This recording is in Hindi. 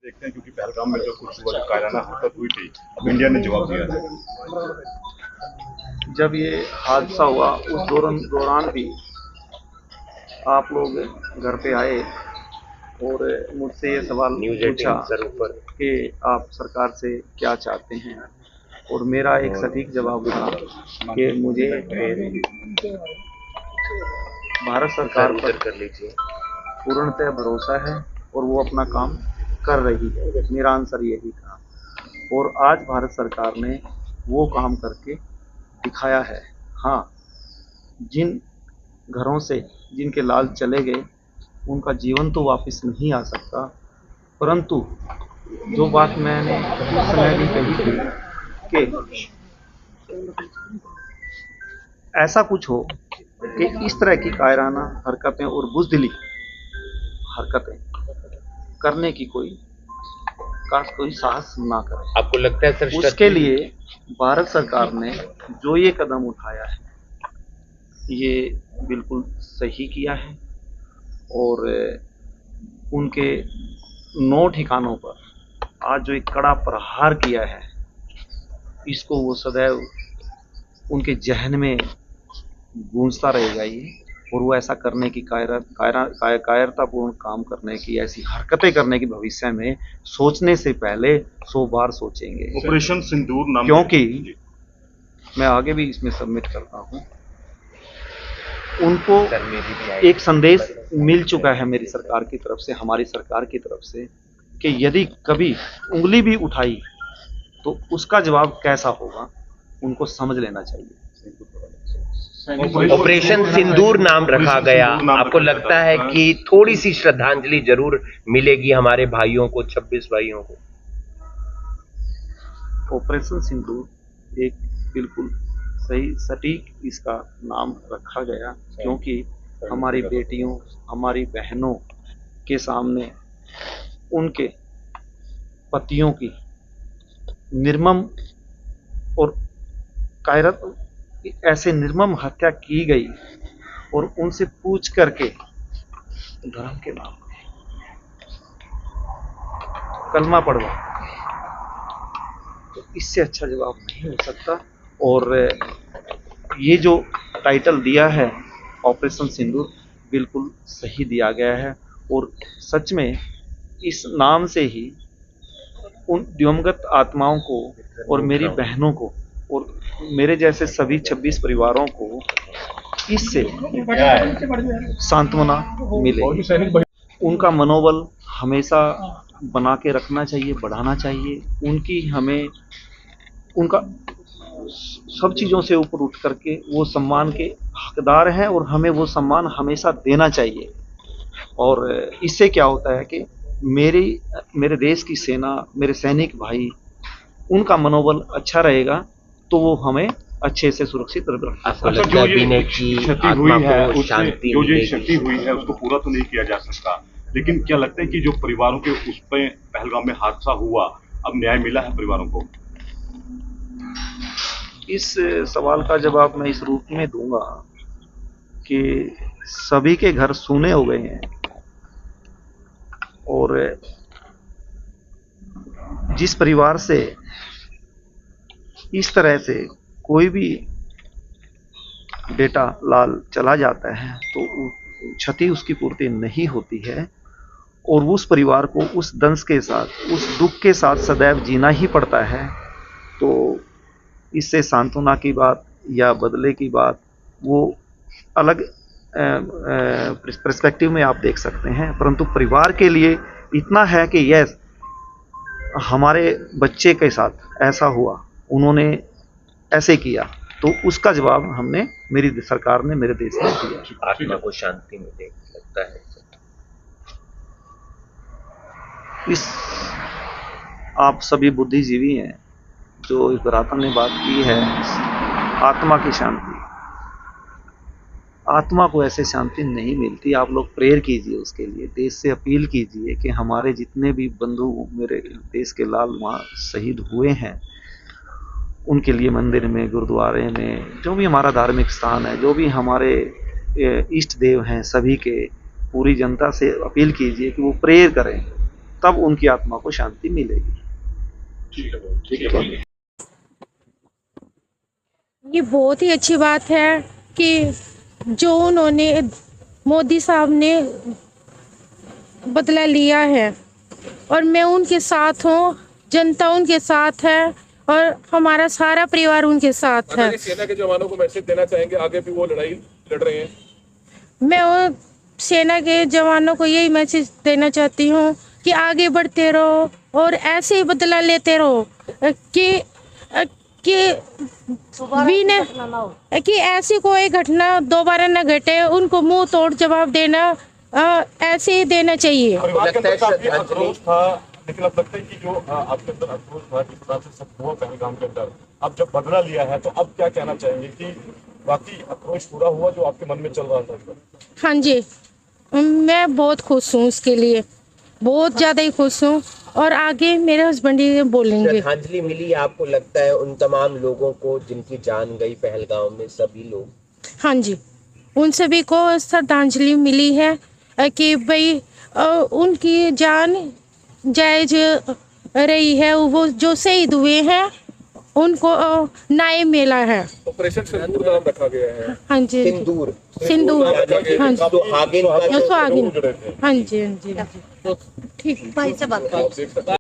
देखते हैं क्योंकि पहलगाम में जो कुछ हुआ, जो कायराना हरकत हुई थी, अब इंडिया ने जवाब दिया है। जब ये हादसा हुआ उस दौरान भी आप लोग घर पे आए और मुझसे ये सवाल पूछा कि आप सरकार से क्या चाहते हैं, और मेरा एक सटीक जवाब था कि मुझे भारत सरकार पर पूर्णतः भरोसा है और वो अपना काम कर रही है। मेरा आंसर यही था और आज भारत सरकार ने वो काम करके दिखाया है। हाँ, जिन घरों से जिनके लाल चले गए उनका जीवन तो वापस नहीं आ सकता, परंतु जो बात मैंने उस समय भी कही थी कि ऐसा कुछ हो कि इस तरह की कायराना हरकतें और बुज़दिली हरकतें करने की कोई साहस ना करे। आपको लगता है सर उसके लिए भारत सरकार ने जो ये कदम उठाया है ये बिल्कुल सही किया है और उनके 9 ठिकानों पर आज जो एक कड़ा प्रहार किया है, इसको वो सदैव उनके जहन में गूंजता रहेगा ये, और वो ऐसा करने की कायरतापूर्ण काम करने की, ऐसी हरकतें करने की भविष्य में सोचने से पहले 100 बार सोचेंगे। ऑपरेशन सिंदूर नाम, क्योंकि मैं आगे भी इसमें सबमिट करता हूँ, उनको एक संदेश मिल चुका है मेरी सरकार की तरफ से, हमारी सरकार की तरफ से, कि यदि कभी उंगली भी उठाई तो उसका जवाब कैसा होगा उनको समझ लेना चाहिए। ऑपरेशन सिंदूर नाम रखा गया। आपको लगता है कि थोड़ी सी श्रद्धांजलि जरूर मिलेगी हमारे भाइयों को, 26 भाइयों को? ऑपरेशन सिंदूर एक बिल्कुल सही सटीक इसका नाम रखा गया, क्योंकि हमारी बेटियों, हमारी बहनों के सामने उनके पतियों की निर्मम और कायरत ऐसे निर्मम हत्या की गई और उनसे पूछ करके धर्म के नाम पे कलमा पढ़वा, तो इससे अच्छा जवाब नहीं हो सकता। और ये जो टाइटल दिया है ऑपरेशन सिंदूर, बिल्कुल सही दिया गया है और सच में इस नाम से ही उन दिवंगत आत्माओं को और मेरी बहनों को और मेरे जैसे सभी 26 परिवारों को इससे सांत्वना मिलेगी। उनका मनोबल हमेशा बना के रखना चाहिए, बढ़ाना चाहिए। उनका सब चीज़ों से ऊपर उठ करके वो सम्मान के हकदार हैं और हमें वो सम्मान हमेशा देना चाहिए। और इससे क्या होता है कि मेरे देश की सेना, मेरे सैनिक भाई, उनका मनोबल अच्छा रहेगा तो वो हमें अच्छे से सुरक्षित रखेगा। जो ये क्षति हुई है उसको पूरा तो नहीं किया जा सकता, लेकिन क्या लगता है कि जो परिवारों के उस पे पहलगाम में हादसा हुआ, अब न्याय मिला है परिवारों को? इस सवाल का जवाब मैं इस रूप में दूंगा कि सभी के घर सूने हो गए हैं और जिस परिवार से इस तरह से कोई भी बेटा लाल चला जाता है तो क्षति उसकी पूर्ति नहीं होती है और उस परिवार को उस दंश के साथ, उस दुख के साथ सदैव जीना ही पड़ता है। तो इससे सांत्वना की बात या बदले की बात वो अलग पर्सपेक्टिव में आप देख सकते हैं, परंतु परिवार के लिए इतना है कि यस, हमारे बच्चे के साथ ऐसा हुआ, उन्होंने ऐसे किया, तो उसका जवाब हमने, मेरी सरकार ने मेरे देश में दिया। आत्मा को शांति मिले, लगता है इस आप सभी बुद्धिजीवी हैं जो इस बरातन ने बात की है, आत्मा की शांति, आत्मा को ऐसे शांति नहीं मिलती। आप लोग प्रेयर कीजिए उसके लिए, देश से अपील कीजिए कि हमारे जितने भी बंधु मेरे देश के लाल वहाँ शहीद हुए हैं, उनके लिए मंदिर में, गुरुद्वारे में, जो भी हमारा धार्मिक स्थान है, जो भी हमारे इष्ट देव हैं, सभी के पूरी जनता से अपील कीजिए कि वो प्रेयर करें तब उनकी आत्मा को शांति मिलेगी। ठीक है। ये बहुत ही अच्छी बात है कि जो उन्होंने मोदी साहब ने बदला लिया है और मैं उनके साथ हूँ, जनता उनके साथ है और हमारा सारा परिवार उनके साथ है। सेना के जवानों को मैसेज देना चाहेंगे, आगे भी वो लड़ाई लड़ रहे हैं। मैं वो सेना के जवानों को यही मैसेज देना चाहती हूँ कि आगे बढ़ते रहो और ऐसे ही बदला लेते रहो कि कि ऐसी कोई घटना दोबारा न घटे, उनको मुंह तोड़ जवाब देना ऐसे ही देना चाहिए। लेकिन अब लगता है कि जो आपके अंदर आक्रोश था, जिस तरह से सब हुआ पहलगाम के अंदर, अब जब बदला लिया है तो अब क्या कहना चाहेंगे कि बाकी आक्रोश पूरा हुआ जो आपके मन में चल रहा था? हाँ जी, मैं बहुत खुश हूँ, उसके लिए बहुत ज़्यादा ही खुश हूँ और आगे मेरे हस्बैंड ही बोलेंगे। श्रद्धांजलि मिली आपको लगता है उन तमाम लोगों को जिनकी जान गई पहलगाम में, सभी लोग? हाँ जी, उन सभी को श्रद्धांजलि मिली है कि भाई उनकी जान जायज रही है, वो जो शहीद हुए हैं उनको न्याय मिला है। ऑपरेशन सिंदूर नाम रखा गया है। हाँ जी, सिंदूर हाँ जी, तो आगे हाँ जी, हाँ जी, ठीक। आप देख सकते हैं।